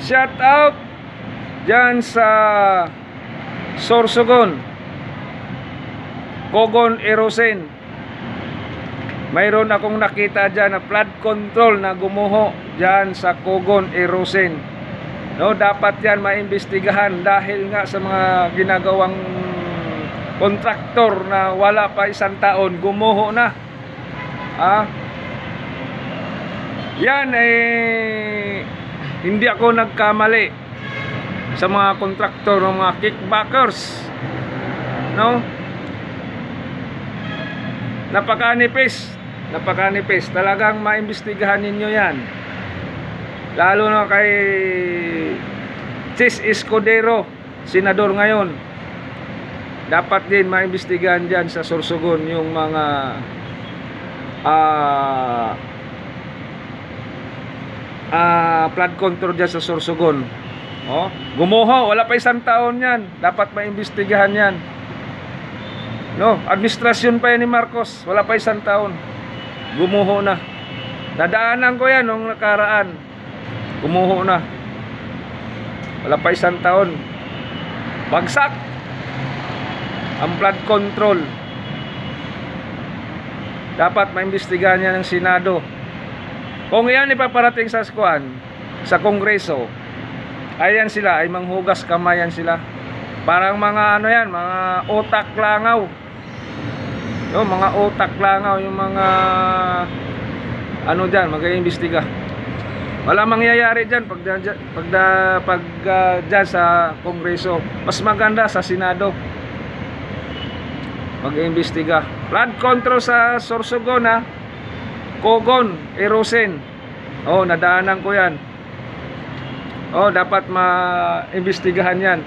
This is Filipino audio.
Shout out dyan sa Sorsogon, Cogon Erosin. Mayroon akong nakita dyan na flood control na gumuho dyan sa Cogon Erosin. No, dapat yan maimbestigahan dahil nga sa mga ginagawang kontraktor na wala pa isang taon, gumuho na. Yan hindi ako nagkamali sa mga kontraktor ng mga kickbackers. No? Napakanipis. Talagang maimbestigahan ninyo yan. Lalo na kay Chis Escudero, senador ngayon. Dapat din maimbestigahan dyan sa Sorsogon yung mga flood control dyan sa Sorsogon. Gumuho, wala pa isang taon yan. Dapat maimbestigahan yan. No, administrasyon pa yan ni Marcos, wala pa isang taon. Gumuho na. Nadaanan ko yan nung nakaraan. Gumuho na. Wala pa isang taon. Bagsak ang flood control. Dapat maimbestigahan yan ng Senado. Kung yan ipaparating sa skuan, sa Kongreso, ayan sila, ay manghugas kamayan sila. Parang mga ano yan, mga otak langaw. Yung mga otak langaw, yung mga ano dyan, mag-iimbestiga. Wala mangyayari dyan pag dyan sa Kongreso. Mas maganda sa Senado mag-iimbestiga. Flood control sa Sorsogon, Cogon Erosin. Nadaanan ko yan. Dapat maimbestigahan yan.